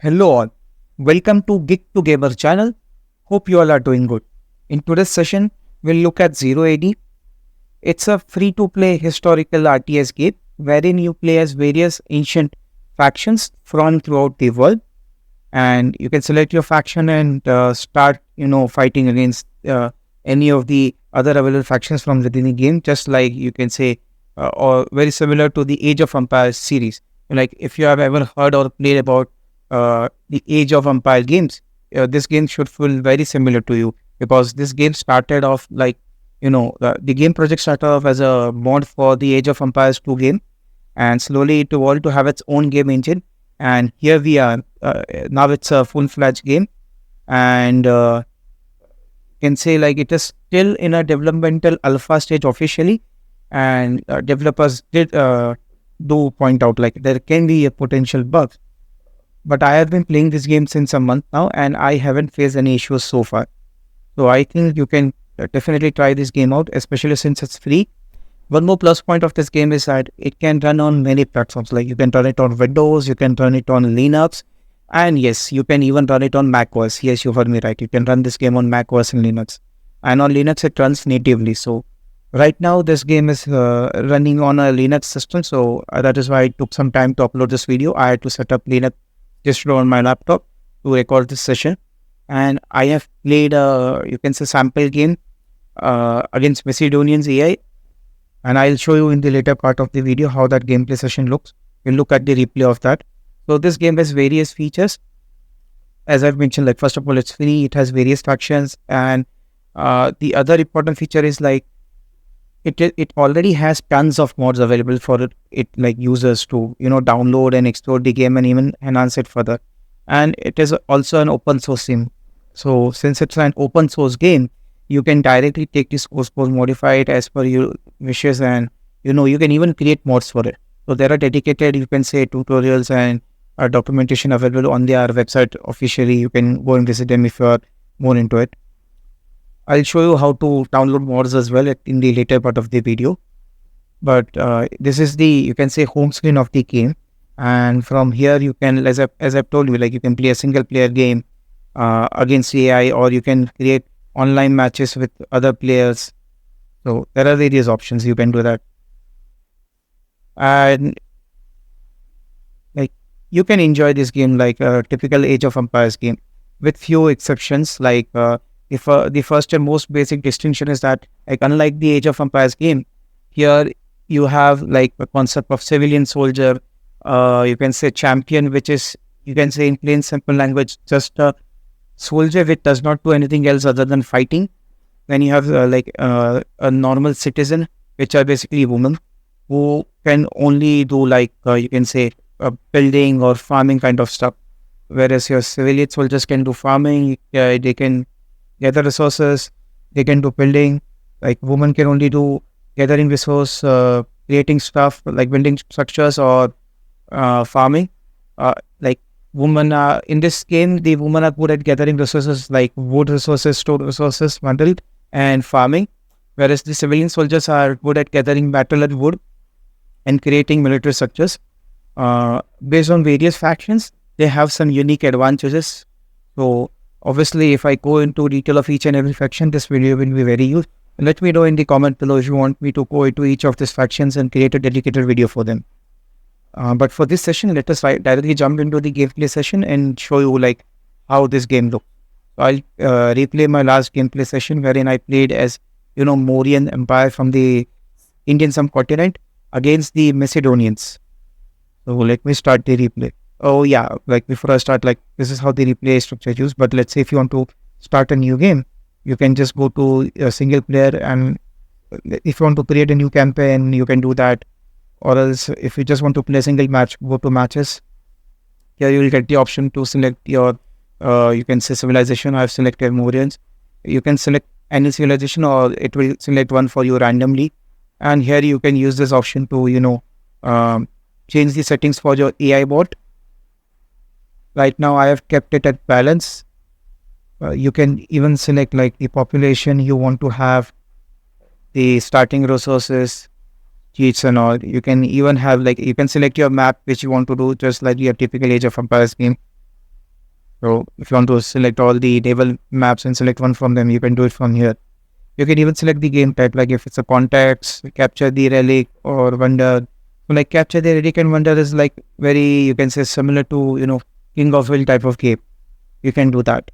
Hello all, welcome to GeekToGamer channel. Hope you all are doing good. In today's session, we'll look at Zero AD. It's a free-to-play historical RTS game wherein you play as various ancient factions from throughout the world, and you can select your faction and start, fighting against any of the other available factions from within the game. Just like you can say, or very similar to the Age of Empires series. Like if you have ever heard or played about the Age of Empire games, this game should feel very similar to you because this game started off like the game project started off as a mod for the Age of Empires 2 game, and slowly it evolved to have its own game engine. And here we are. Now it's a full-fledged game, and can say like it is still in a developmental alpha stage officially, and developers did do point out like there can be a potential bugs, but I have been playing this game since a month now and I haven't faced any issues so far. So I think you can definitely try this game out, especially since it's free. One more plus point of this game is that it can run on many platforms. Like you can run it on Windows, you can run it on Linux, and yes, you can even run it on macOS. Yes, you heard me right. You can run this game on macOS and Linux. And on Linux, it runs natively. So right now, this game is running on a Linux system. So that is why it took some time to upload this video. I had to set up Linux distro on my laptop to record this session. And I have played you can say sample game against Macedonians AI, and I'll show you in the later part of the video how that gameplay session looks. We'll look at the replay of that. So this game has various features. As I've mentioned, like first of all, it's free. It has various factions, and the other important feature is like it already has tons of mods available for it like users to download and explore the game and even enhance it further. And it is also an open source game. So since it's an open source game, you can directly take this source code, modify it as per your wishes, and you can even create mods for it. So there are dedicated, you can say, tutorials and documentation available on their website officially. You can go and visit them if you are more into it. I'll show you how to download mods as well in the later part of the video. But this is the, you can say, home screen of the game. And from here, you can, as I've told you, like you can play a single player game against AI, or you can create online matches with other players. So there are various options you can do that. And like you can enjoy this game like a typical Age of Empires game with few exceptions. Like if the first and most basic distinction is that, like, unlike the Age of Empires game, here you have like a concept of civilian soldier, you can say champion, which is, you can say in plain simple language, just a soldier which does not do anything else other than fighting. Then you have a normal citizen, which are basically women who can only do like you can say building or farming kind of stuff, whereas your civilian soldiers can do farming. They can gather resources, they can do building. Like women can only do gathering resource, creating stuff like building structures or farming. Like women in this game, the women are good at gathering resources like wood resources, stone resources, metal, and farming, whereas the civilian soldiers are good at gathering metal and wood and creating military structures. Based on various factions, they have some unique advantages. So obviously, if I go into detail of each and every faction, this video will be very useful. Let me know in the comment below if you want me to go into each of these factions and create a dedicated video for them. But for this session, let us directly jump into the gameplay session and show you like how this game looks. So I'll replay my last gameplay session wherein I played as Mauryan Empire from the Indian subcontinent against the Macedonians. So let me start the replay. Oh yeah, like before I start, like this is how the replay structure is used. But let's say if you want to start a new game, you can just go to a single player, and if you want to create a new campaign, you can do that. Or else, if you just want to play a single match, go to matches. Here you will get the option to select your, you can say civilization. I've selected Mauryans. You can select any civilization, or it will select one for you randomly. And here you can use this option to, change the settings for your AI bot. Right now, I have kept it at balance. You can even select like the population you want to have, the starting resources, cheats and all. You can even have like, you can select your map which you want to do, just like your typical Age of Empires game. So if you want to select all the table maps and select one from them, you can do it from here. You can even select the game type, like if it's a context, capture the relic or wonder. So like capture the relic and wonder is like very, you can say similar to, King of Will type of game. You can do that.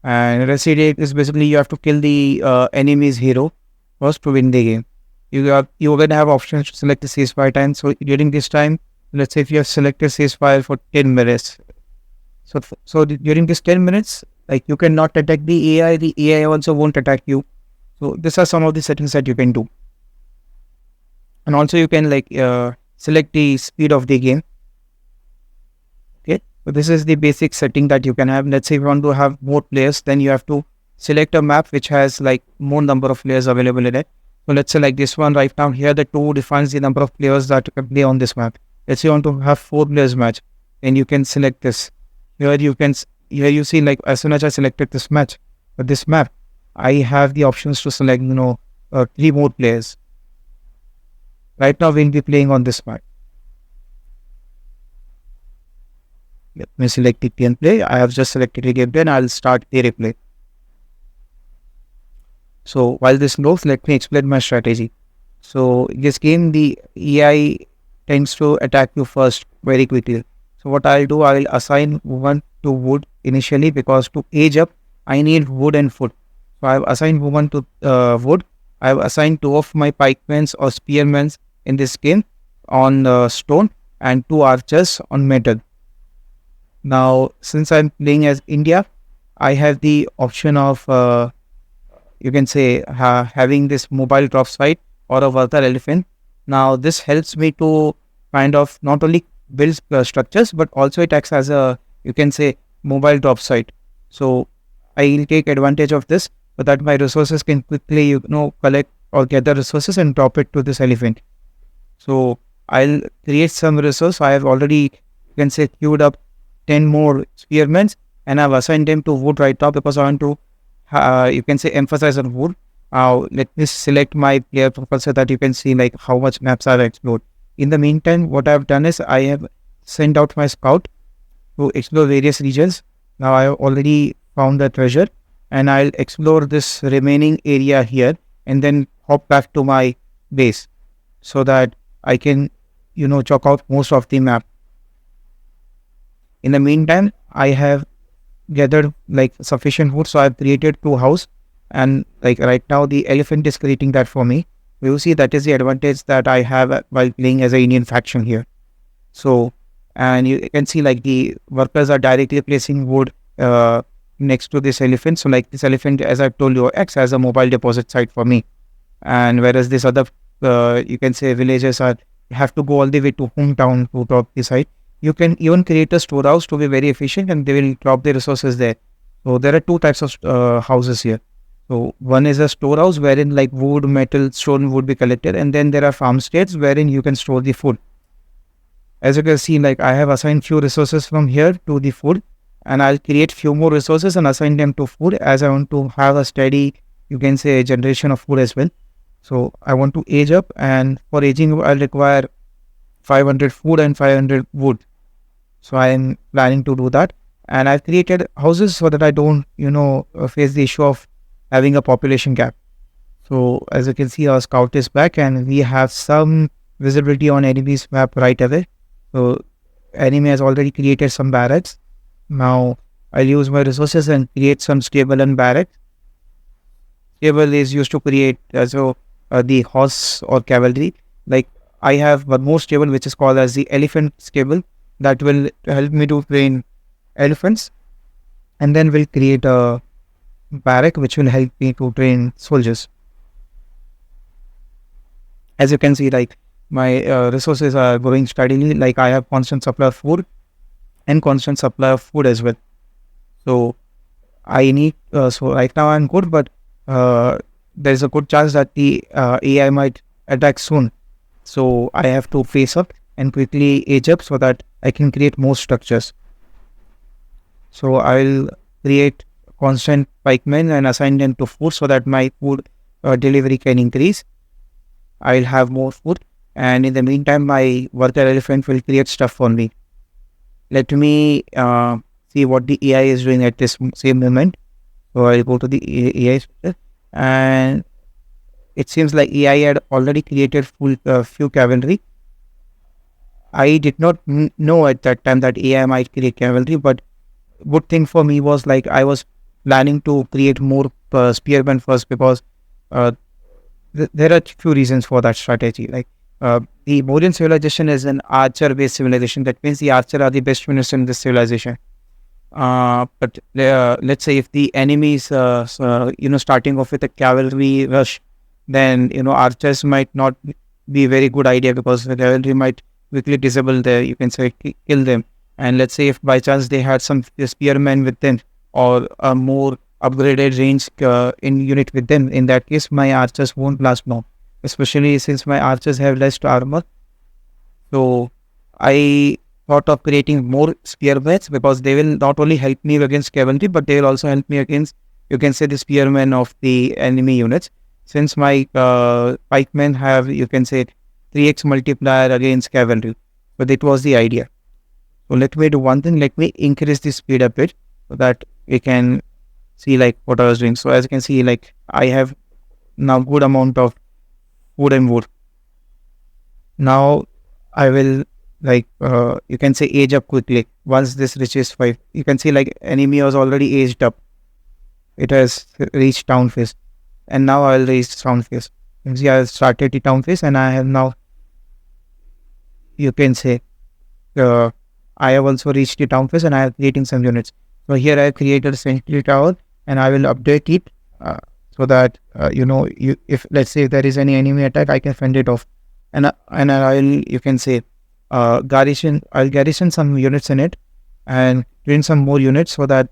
And Resident is basically you have to kill the enemy's hero first to win the game. You're gonna have options to select the ceasefire time. So during this time, let's say if you have selected ceasefire for 10 minutes. So during this 10 minutes, like you cannot attack the AI. The AI also won't attack you. So these are some of the settings that you can do. And also you can like select the speed of the game. Okay, so this is the basic setting that you can have. Let's say if you want to have more players, then you have to select a map which has like more number of players available in it. So let's say like this one right now here, the 2 defines the number of players that you can play on this map. Let's say you want to have 4 players match, then you can select this. Here you see like as soon as I selected this match, this map, I have the options to select 3 more players. Right now we'll be playing on this map. Let me select the and play. I have just selected the gameplay and I'll start the replay. So while this loads, let me explain my strategy. So in this game, the AI tends to attack you first very quickly. So what I'll do, I'll assign woman to wood initially, because to age up, I need wood and food. So I've assigned woman to wood. I've assigned 2 of my pikemen or spearmen in this game on stone and 2 archers on metal. Now, since I'm playing as India, I have the option of, you can say, having this mobile drop site or a worker elephant. Now, this helps me to kind of not only build structures, but also it acts as a, you can say, mobile drop site. So, I'll take advantage of this so that my resources can quickly, collect or gather resources and drop it to this elephant. So, I'll create some resource. I have already, you can say, queued up 10 more spearmen, and I've assigned them to wood right now because I want to, you can say, emphasize on wood. Let me select my player profile so that you can see like how much maps I've explored. In the meantime, what I've done is I have sent out my scout to explore various regions. Now I have already found the treasure, and I'll explore this remaining area here and then hop back to my base so that I can, chalk out most of the map. In the meantime, I have gathered like sufficient wood, so I've created 2 houses, and like right now the elephant is creating that for me. You see, that is the advantage that I have while playing as an Indian faction here. So, and you can see like the workers are directly placing wood next to this elephant. So like this elephant, as I told you, acts as a mobile deposit site for me. And whereas this other, you can say, villagers have to go all the way to hometown to drop the site. You can even create a storehouse to be very efficient, and they will drop the resources there. So there are 2 types of houses here. So one is a storehouse wherein like wood, metal, stone would be collected, and then there are farm states wherein you can store the food. As you can see, like I have assigned few resources from here to the food, and I'll create few more resources and assign them to food, as I want to have a steady, you can say, generation of food as well. So I want to age up, and for aging I'll require 500 food and 500 wood. So I am planning to do that, and I've created houses so that I don't, face the issue of having a population gap. So as you can see, our scout is back, and we have some visibility on enemy's map right away. So enemy has already created some barracks. Now I'll use my resources and create some stable and barracks. Stable is used to create the horse or cavalry. Like I have one more stable which is called as the elephant stable, that will help me to train elephants, and then we'll create a barrack which will help me to train soldiers. As you can see, like my resources are growing steadily. Like I have constant supply of food and constant supply of food as well. So I need, so right now I'm good, but there's a good chance that the AI might attack soon. So I have to face up and quickly age up so that I can create more structures. So I'll create constant pikemen and assign them to food so that my food delivery can increase. I'll have more food, and in the meantime my worker elephant will create stuff for me. Let me see what the AI is doing at this same moment. So I'll go to the AI structure, and it seems like AI had already created few cavalry. I did not know at that time that AI might create cavalry, but good thing for me was like I was planning to create more spearmen first, because uh, there are few reasons for that strategy. Like the Mauryan civilization is an archer-based civilization. That means the archer are the best units in this civilization. But let's say if the enemy is starting off with a cavalry rush, then archers might not be a very good idea, because the cavalry might quickly disable the, you can say, kill them. And let's say if by chance they had some spearmen with them, or a more upgraded range in unit with them, in that case my archers won't last long, especially since my archers have less armor. So I thought of creating more spearmen, because they will not only help me against cavalry, but they will also help me against, you can say, the spearmen of the enemy units. Since my pikemen have, you can say, 3x multiplier against cavalry, but it was the idea. So let me do one thing. Let me increase the speed a bit, so that we can see like what I was doing. So as you can see, like I have now good amount of food and wood. Now I will, like you can say, age up quickly. Once this reaches 5, you can see like enemy was already aged up. It has reached town phase, and now I will reach town phase. You can see I have started the town phase, and I have now, you can say, I have also reached the town phase, and I am creating some units. So here I have created a sentry tower, and I will update it so that if let's say if there is any enemy attack, I can fend it off, and I'll, you can say, I'll garrison some units in it, and train some more units, so that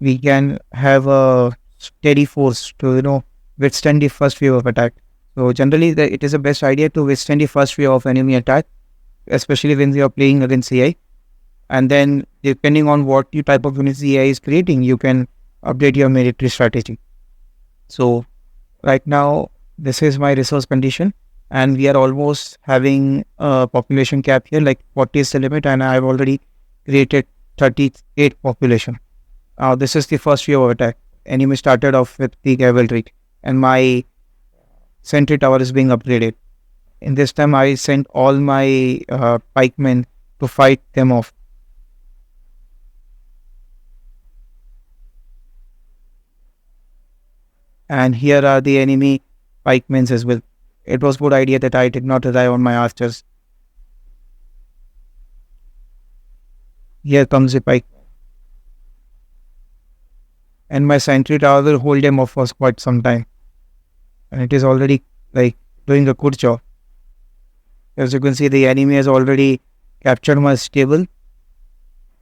we can have a steady force to withstand the first wave of attack. So generally, it is the best idea to withstand the first wave of enemy attack, especially when you are playing against AI. And then depending on what type of units the AI is creating, you can update your military strategy. So right now, this is my resource condition, and we are almost having a population cap here, like 40 is the limit, and I have already created 38 population. This is the first wave of attack. Enemy started off with the cavalry, and my sentry tower is being upgraded. In this time, I sent all my pikemen to fight them off. And here are the enemy pikemen as well. It was good idea that I did not rely on my archers. Here comes the pike, and my sentry tower will hold them off for quite some time, and it is already like doing a good job. As you can see, the enemy has already captured my stable,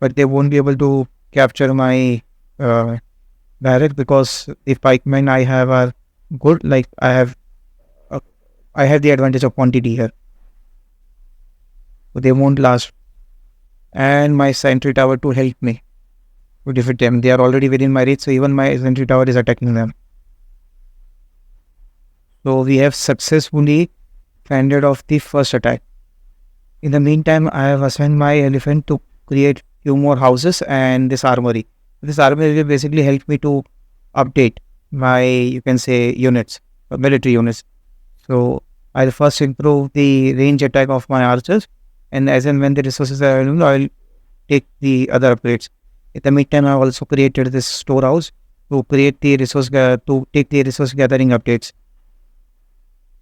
but they won't be able to capture my barrack, because the pikemen I have are good. Like I have the advantage of quantity here, so they won't last. And my sentry tower to help me to defeat them. They are already within my reach, so even my sentry tower is attacking them. So we have successfully fended off the first attack. In the meantime, I have assigned my elephant to create few more houses and this armory. This armory will basically help me to update my, you can say, units, military units. So I'll first improve the range attack of my archers, and as and when the resources are available, I'll take the other upgrades. In the meantime, I've also created this storehouse to create the to take the resource gathering updates.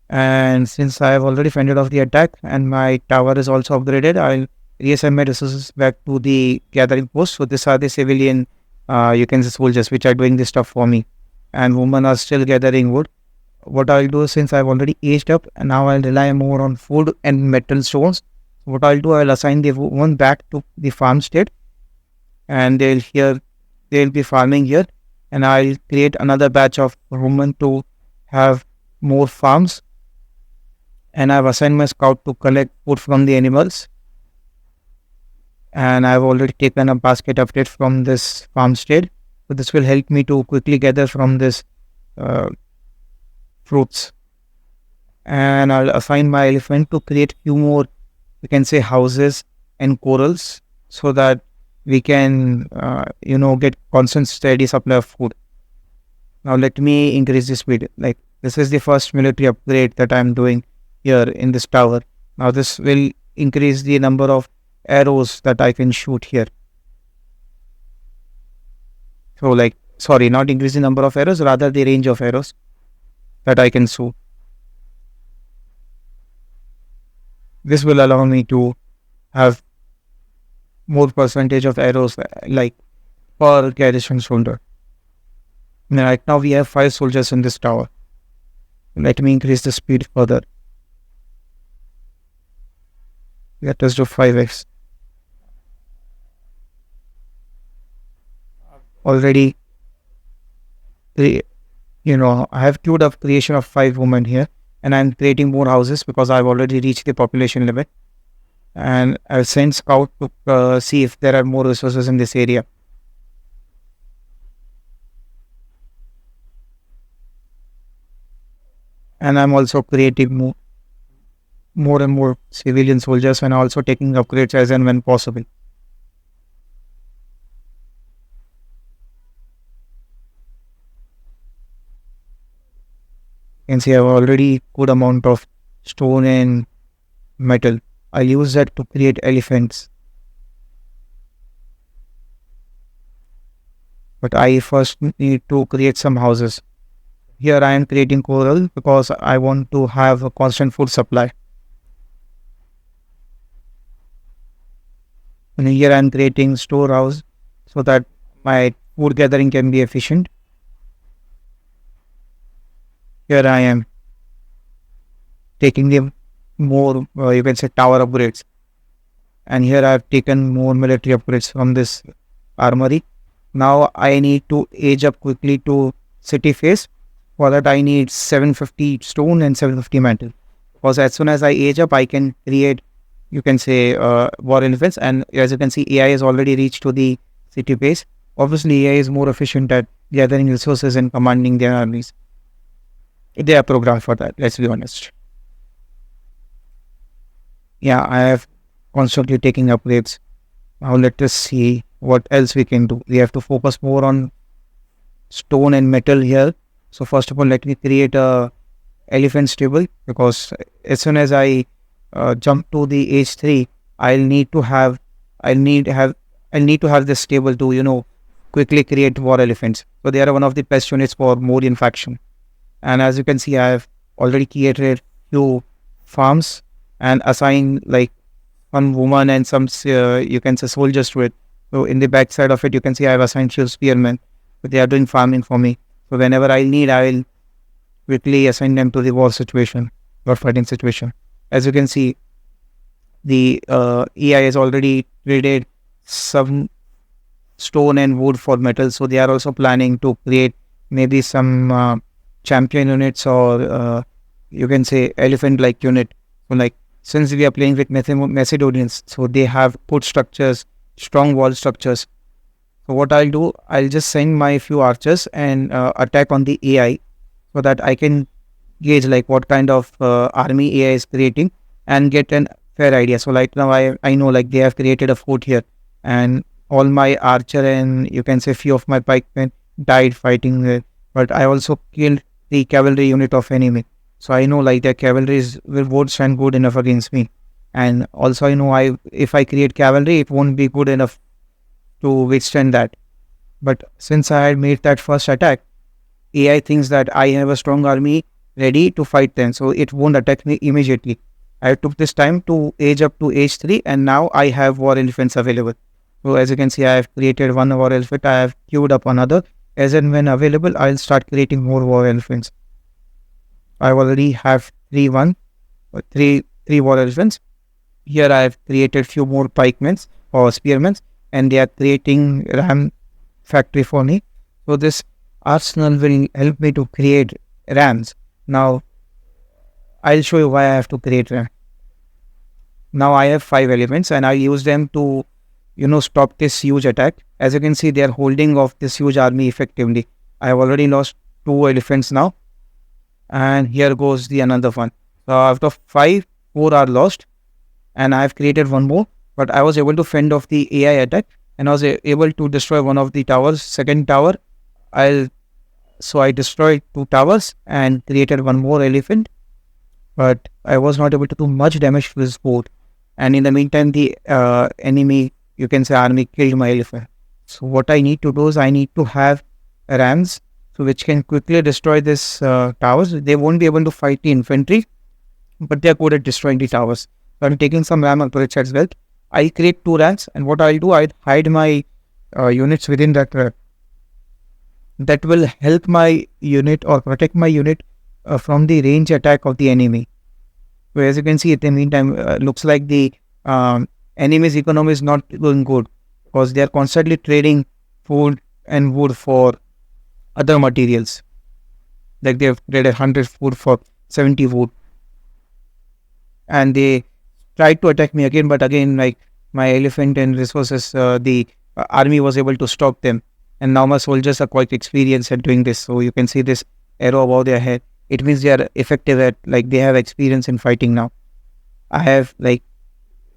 And since I have already fended off the attack and my tower is also upgraded, I'll reassign my resources back to the gathering post. So these are the civilian, you can say, soldiers which are doing this stuff for me, and women are still gathering wood. What I'll do, since I've already aged up, and now I'll rely more on food and metal stones. What I'll do, I'll assign the woman back to the farmstead, and they'll be farming here, and I'll create another batch of women to have more farms. And I've assigned my scout to collect food from the animals, and I've already taken a basket update from this farmstead. So this will help me to quickly gather from this fruits. And I'll assign my elephant to create few more, you can say, houses and corals, so that we can, get constant steady supply of food. Now let me increase the speed. Like this is the first military upgrade that I'm doing here in this tower. Now this will increase the number of arrows that I can shoot here. So sorry, not increase the number of arrows, rather the range of arrows that I can shoot. This will allow me to have more percentage of arrows like per garrison soldier. Right now we have 5 soldiers in this tower. Let me increase the speed further. Let us do 5x. Already, I have queued up creation of 5 women here, and I'm creating more houses because I've already reached the population limit. And I'll send scout to see if there are more resources in this area. And I'm also creating more and more civilian soldiers, and also taking upgrades as and when possible. You can see I have already good amount of stone and metal. I use that to create elephants. But I first need to create some houses. Here I am creating coral because I want to have a constant food supply. And here I am creating storehouse so that my food gathering can be efficient. Here I am taking the more, you can say, tower upgrades. And here I have taken more military upgrades from this armory. Now I need to age up quickly to city phase. For that I need 750 stone and 750 metal. Because as soon as I age up, I can create, you can say, war elephants. And as you can see, AI has already reached to the city base. Obviously, AI is more efficient at gathering resources and commanding their armies. They are programmed for that, let's be honest. Yeah, I have constantly taking upgrades. Now let us see what else we can do. We have to focus more on stone and metal here. So first of all, let me create a elephant stable, because as soon as I jump to the age 3, I'll need to have this stable to quickly create war elephants. So they are one of the best units for Mauryan faction. And as you can see, I have already created few farms and assigned like one woman and some you can say soldiers to it. So in the back side of it, you can see I have assigned few spearmen, but they are doing farming for me. So whenever I need, I will quickly assign them to the war situation, war fighting situation. As you can see, the AI has already traded some stone and wood for metal. So they are also planning to create maybe some champion units, or you can say elephant-like unit. So like, since we are playing with Macedonians, so they have good structures, strong wall structures. So what I'll do, I'll just send my few archers and attack on the AI, so that I can gauge like what kind of army AI is creating and get an fair idea. So like now I know like they have created a fort here, and all my archer and you can say few of my pikemen died fighting there. But I also killed the cavalry unit of enemy. So I know like their cavalry won't stand good enough against me. And also I know if I create cavalry, it won't be good enough to withstand that. But since I had made that first attack, AI thinks that I have a strong army ready to fight them, so it won't attack me immediately. I took this time to age up to age 3, and now I have war elephants available. So as you can see, I have created one war elephant, I have queued up another. As and when available, I'll start creating more war elephants. I already have three war elephants. Here I have created few more pikemen or spearmen, and they are creating ram factory for me. So this arsenal will help me to create rams. Now I'll show you why I have to create ram. Now I have 5 elements, and I use them to stop this huge attack. As you can see, they are holding off this huge army effectively. I have already lost 2 elephants now, and here goes the another one. So out of 5, 4 are lost, and I have created one more, but I was able to fend off the AI attack. and I was able to destroy one of the towers. Second tower, so I destroyed 2 towers and created one more elephant, but I was not able to do much damage to this fort. And in the meantime, the enemy, you can say army, killed my elephant. So what I need to do is I need to have rams, so which can quickly destroy this towers. They won't be able to fight the infantry, but they are good at destroying the towers. So I'm taking some ram and turrets as well. I create 2 rams, and what I'll do, I'll hide my units within that ram. That will help my unit or protect my unit from the range attack of the enemy. So as you can see, at the meantime, looks like the enemy's economy is not going good, because they are constantly trading food and wood for other materials. Like they have traded 100 food for 70 wood, and they tried to attack me again, but again, like my elephant and resources, the army was able to stop them. And now my soldiers are quite experienced at doing this. So you can see this arrow above their head. It means they are effective at, like, they have experience in fighting now. I have, like,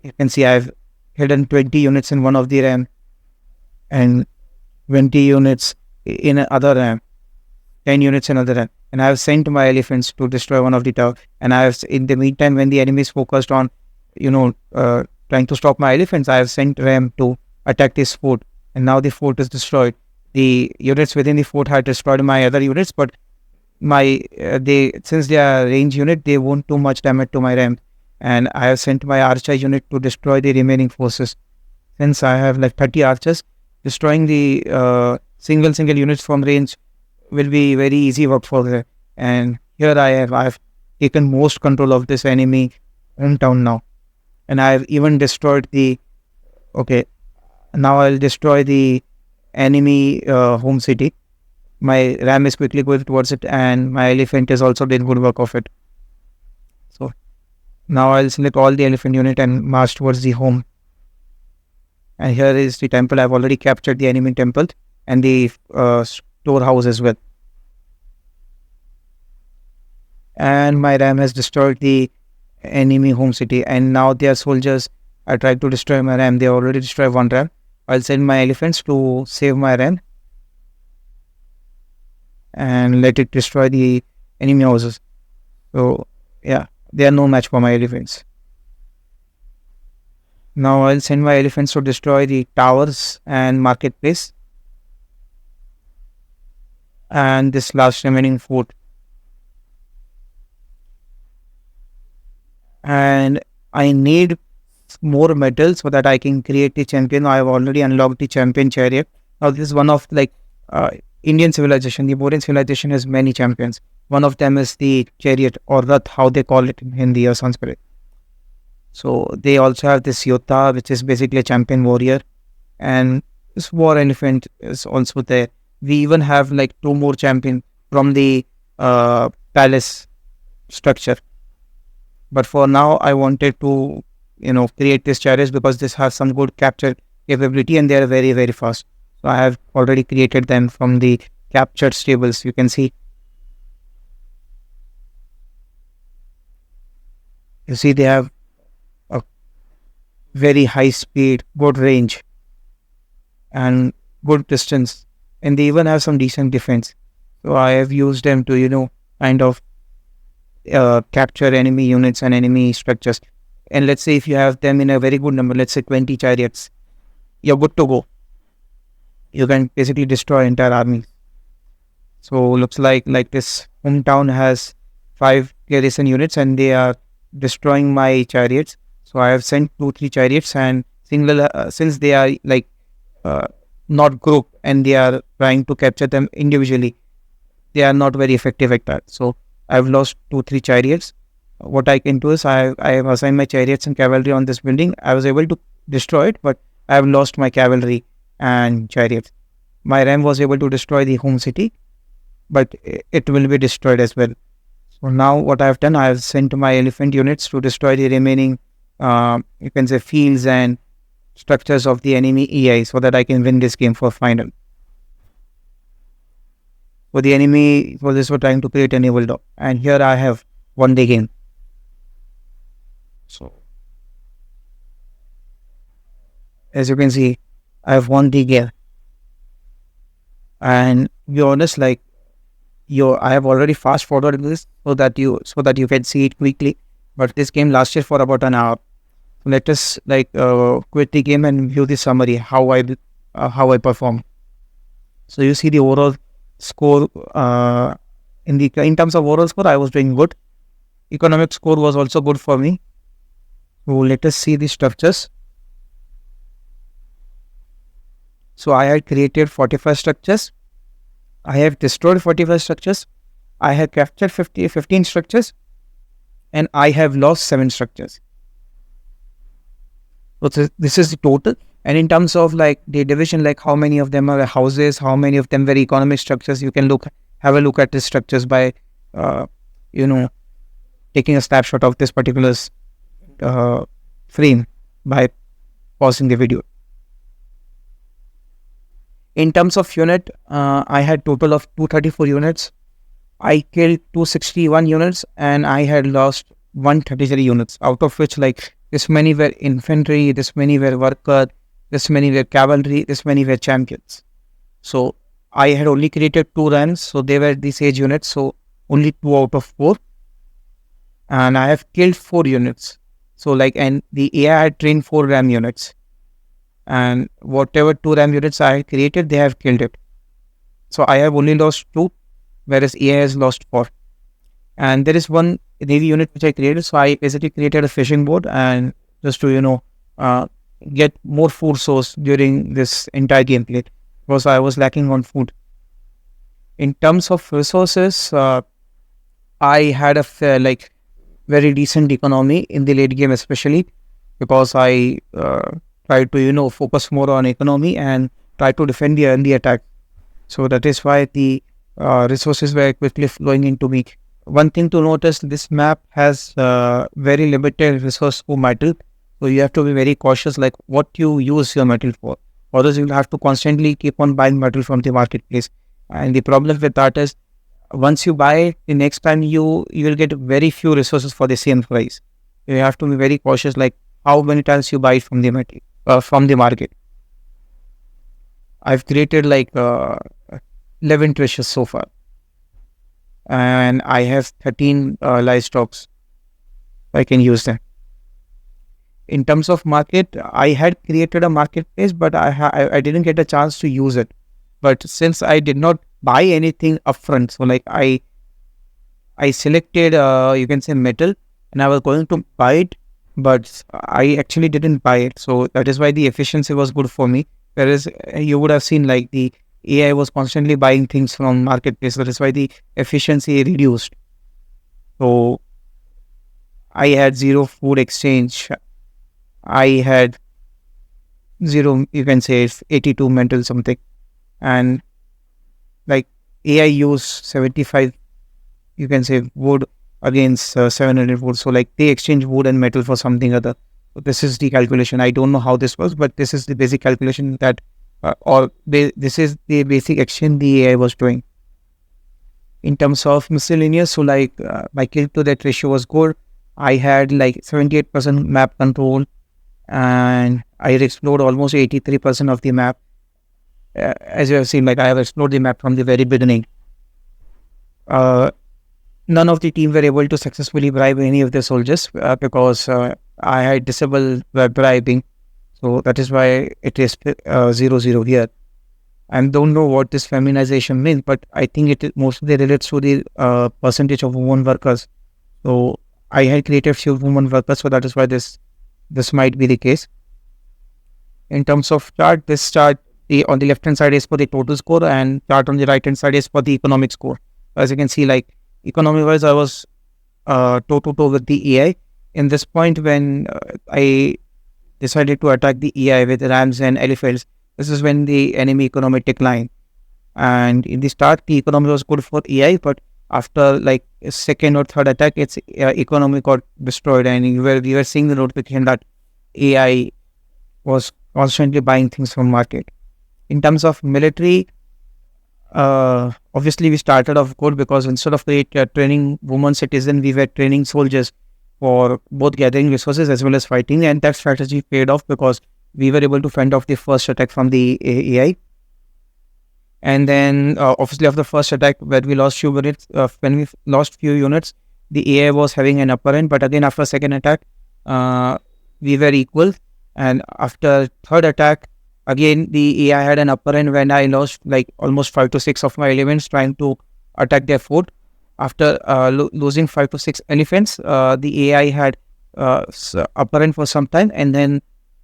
you can see I have hidden 20 units in one of the RAM and 20 units in other RAM, 10 units in other RAM. And I have sent my elephants to destroy one of the tower. And I have, in the meantime, when the enemy is focused on, trying to stop my elephants, I have sent RAM to attack this fort. And now the fort is destroyed. The units within the fort had destroyed my other units, but since they are range unit, they won't do much damage to my RAM. And I have sent my archer unit to destroy the remaining forces. Since I have like 30 archers, destroying the single units from range will be very easy work for them. And here I have taken most control of this enemy hometown now. And I have even destroyed now I'll destroy the enemy home city. My ram is quickly going towards it, and my elephant is also doing good work of it. So now I'll select all the elephant unit and march towards the home. And here is the temple. I've already captured the enemy temple and the storehouse as well. And my ram has destroyed the enemy home city, and now their soldiers are trying to destroy my ram. They already destroyed one ram. I'll send my elephants to save my ram and let it destroy the enemy houses. So yeah, they are no match for my elephants. Now I'll send my elephants to destroy the towers and marketplace and this last remaining fort. And I need more medals so that I can create the champion. I have already unlocked the champion chariot. Now this is one of Indian civilization. The Mauryan civilization has many champions. One of them is the chariot or Rath, how they call it in Hindi or Sanskrit. So they also have this Yota, which is basically a champion warrior, and this war elephant is also there. We even have like 2 more champions from the palace structure. But for now, I wanted to create this chariots because this has some good capture capability and they are very, very fast. So I have already created them from the captured stables. You can see. You see they have a very high speed, good range and good distance. And they even have some decent defense. So I have used them to, kind of capture enemy units and enemy structures. And let's say if you have them in a very good number, let's say 20 chariots, you're good to go. You can basically destroy entire armies. So looks like this hometown has 5 garrison units and they are destroying my chariots. So I have sent 2-3 chariots, and since they are not grouped and they are trying to capture them individually, they are not very effective at that. So I've lost 2-3 chariots. What I can do is I have assigned my chariots and cavalry on this building. I was able to destroy it, but I have lost my cavalry and chariots. My ram was able to destroy the home city, but it will be destroyed as well. So now what I have done, I have sent my elephant units to destroy the remaining, you can say, fields and structures of the enemy EI, so that I can win this game for final. For the enemy, for this, we're trying to create an evil dog, and here I have won the game. So as you can see, I've won the game. And to be honest, like I have already fast forwarded this so that you can see it quickly. But this game lasted for about an hour. So let us quit the game and view the summary how I perform. So you see the overall score. In terms of overall score, I was doing good. Economic score was also good for me. So let us see the structures. So I had created 45 structures. I have destroyed 45 structures. I have captured 15 structures. And I have lost 7 structures. So this is the total. And in terms of like the division, like how many of them are houses, how many of them were economic structures, you can have a look at the structures by, taking a snapshot of this particular frame by pausing the video. In terms of unit, I had total of 234 units. I killed 261 units and I had lost 133 units, out of which like this many were infantry, this many were worker, this many were cavalry, this many were champions. So I had only created 2 runs, so they were the siege units, so only 2 out of 4. And I have killed 4 units. So and the AI had trained 4 RAM units. And whatever 2 RAM units I had created, they have killed it. So I have only lost 2, whereas AI has lost 4. And there is one Navy unit which I created. So I basically created a fishing boat and just to, get more food source during this entire gameplay because I was lacking on food. In terms of resources, I had a very decent economy in the late game, especially because I tried to focus more on economy and try to defend the attack. So that is why the resources were quickly flowing into me. One thing to notice, this map has very limited resource for metal. So you have to be very cautious like what you use your metal for. Otherwise you'll have to constantly keep on buying metal from the marketplace. And the problem with that is once you buy it, the next time you will get very few resources for the same price. You have to be very cautious like how many times you buy it from the metal, from the market. I've created 11 treasures so far. And I have 13 livestocks. I can use them. In terms of market, I had created a marketplace, but I didn't get a chance to use it. But since I did not buy anything upfront, so I selected, you can say metal, and I was going to buy it, but I actually didn't buy it. So that is why the efficiency was good for me. Whereas you would have seen the AI was constantly buying things from marketplace. That is why the efficiency reduced. So I had 0 food exchange. I had 0, you can say 82 mental something. And AI used 75, you can say wood against 700 wood. So they exchange wood and metal for something other. So this is the calculation. I don't know how this works, but this is the basic calculation that this is the basic action the AI was doing. In terms of miscellaneous, so my kill to that ratio was good. I had 78% map control, and I explored almost 83% of the map. As you have seen, I have explored the map from the very beginning. None of the team were able to successfully bribe any of the soldiers because I had disabled bribing. So that is why it is 0-0 here. I don't know what this feminization means, but I think it mostly relates to the percentage of women workers. So I had created few women workers, so that is why this might be the case. In terms of chart, this chart on the left hand side is for the total score, and chart on the right hand side is for the economic score. As you can see, economy wise, I was toe-to-toe with the AI. In this point, when I decided to attack the AI with rams and elephants, this is when the enemy economy declined. And in the start, the economy was good for AI, but after a second or third attack, its economy got destroyed, and we were seeing the notification that AI was constantly buying things from market. In terms of military, obviously we started off good because instead of training women citizens, we were training soldiers for both gathering resources as well as fighting, and that strategy paid off because we were able to fend off the first attack from the AI. And then obviously after the first attack, when we lost few units, the AI was having an upper end. But again, after second attack, we were equal. And after third attack, again the AI had an upper end when I lost like almost 5 to 6 of my elements trying to attack their fort. After losing 5 to 6 elephants, the AI had upper end for some time, and then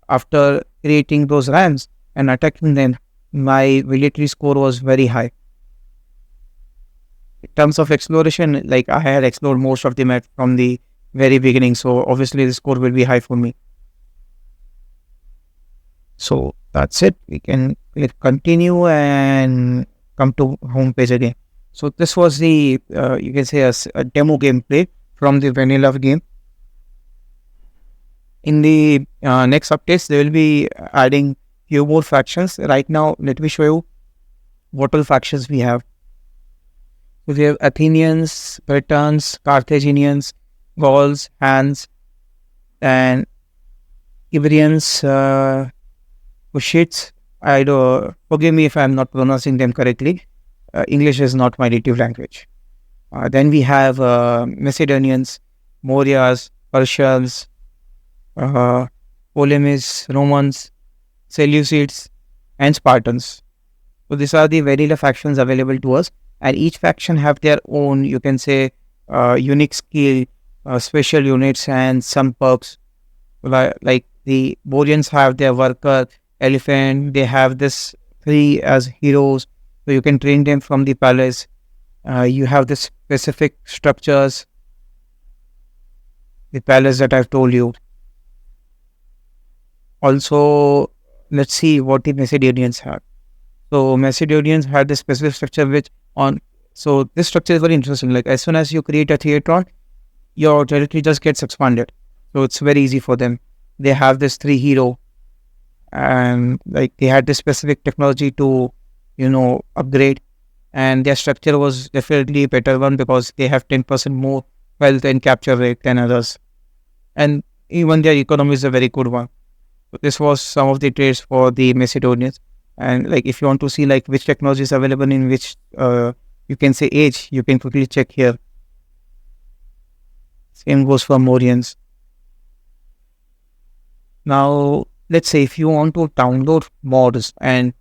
after creating those rams and attacking them, my military score was very high. In terms of exploration, like I had explored most of the map from the very beginning, so obviously the score will be high for me. So that's it. We can click continue and come to home page again. So this was the you can say a demo gameplay from the vanilla game. In the next updates, they will be adding few more factions. Right now, let me show you what all factions we have. So we have Athenians, Britons, Carthaginians, Gauls, Huns, and Ibrians, Kushits. I do forgive me if I am not pronouncing them correctly. English is not my native language. Then we have Macedonians, Mauryans, Persians, Ptolemies, Romans, Seleucids, and Spartans. So these are the vanilla factions available to us, and each faction have their own, you can say, unique skill, special units, and some perks. Like the Mauryans have their worker, elephant. They have this 3 as heroes, so you can train them from the palace. You have the specific structures, the palace that I've told you. Also, let's see what the Macedonians have. So Macedonians had this specific structure so this structure is very interesting. Like as soon as you create a theatron, your territory just gets expanded. So it's very easy for them. They have this 3 hero, and like they had this specific technology to, upgrade, and their structure was definitely a better one because they have 10% more wealth and capture rate than others. And even their economy is a very good one. So this was some of the traits for the Macedonians. And like if you want to see like which technology is available in which you can say age, you can quickly check here. Same goes for Mauryans. Now let's say if you want to download mods and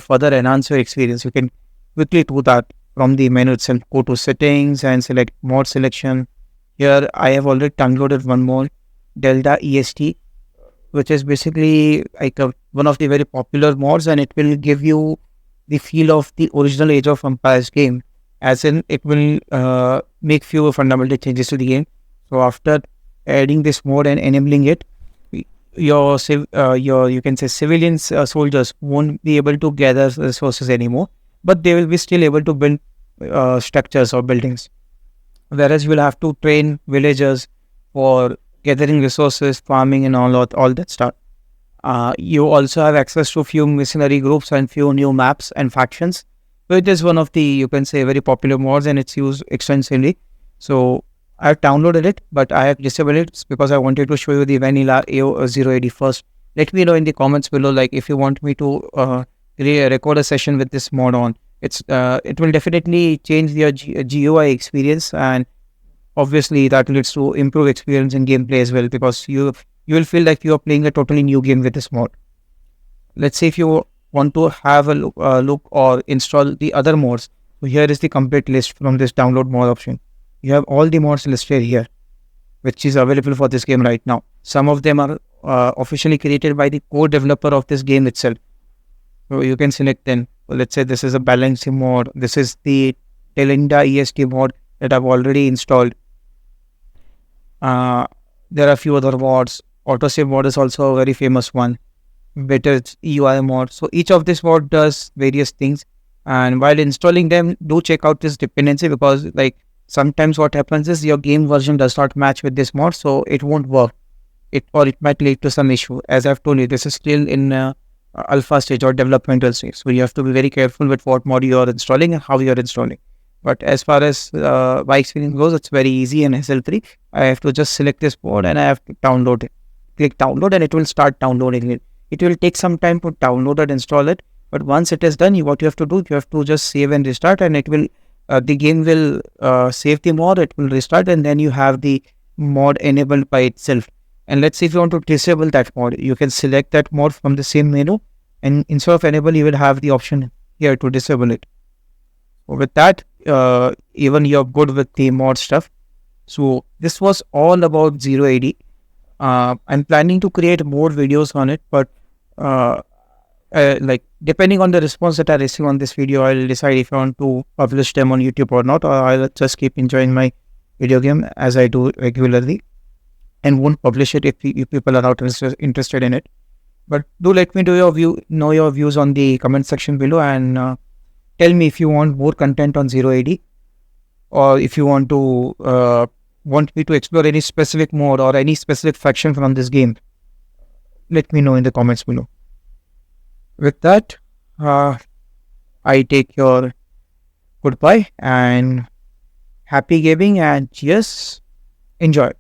further enhance your experience, you can quickly do that from the menu itself. Go to settings and select mod selection. Here I have already downloaded one mod, Delta EST, which is basically like one of the very popular mods, and it will give you the feel of the original Age of Empires game, as in it will make few fundamental changes to the game. So after adding this mod and enabling it, your you can say civilians soldiers won't be able to gather resources anymore, but they will be still able to build structures or buildings, whereas you will have to train villagers for gathering resources, farming, and all that stuff. You also have access to few mercenary groups and few new maps and factions. So it is one of the, you can say, very popular mods, and it's used extensively. So I've downloaded it, but I have disabled it because I wanted to show you the vanilla AO080 first. Let me know in the comments below, like if you want me to record a session with this mod on. It will definitely change your GUI experience, and obviously that leads to improve experience in gameplay as well, because you will feel like you are playing a totally new game with this mod. Let's say if you want to have a look or install the other mods, so here is the complete list from this download mod option. You have all the mods listed here, which is available for this game right now. Some of them are officially created by the core developer of this game itself. So you can select them. So let's say this is a balancing mod. This is the Telinda EST mod that I've already installed. There are a few other mods. Autosave mod is also a very famous one. Better UI mod. So each of this mod does various things. And while installing them, do check out this dependency, because like sometimes what happens is your game version does not match with this mod, so it won't work. It might lead to some issue. As I've told you, this is still in alpha stage or developmental stage. So you have to be very careful with what mod you are installing and how you are installing. But as far as my experience goes, it's very easy and hassle-free. I have to just select this mod and I have to download it. Click download and it will start downloading it. it will take some time to download and install it. But once it is done, what you have to do, you have to just save and restart, and it will the game will save the mod, it will restart, and then you have the mod enabled by itself. And let's say if you want to disable that mod, you can select that mod from the same menu, and instead of enable, you will have the option here to disable it. With that, even you're good with the mod stuff. So this was all about 0AD. I'm planning to create more videos on it, but like depending on the response that I receive on this video, I'll decide if I want to publish them on YouTube or not, or I'll just keep enjoying my video game as I do regularly, and won't publish it if people are not interested in it. But do let me know your views on the comment section below, and tell me if you want more content on 0AD, or if you want me to explore any specific mode or any specific faction from this game. Let me know in the comments below. With that, I take your goodbye and happy gaming, and cheers. Enjoy.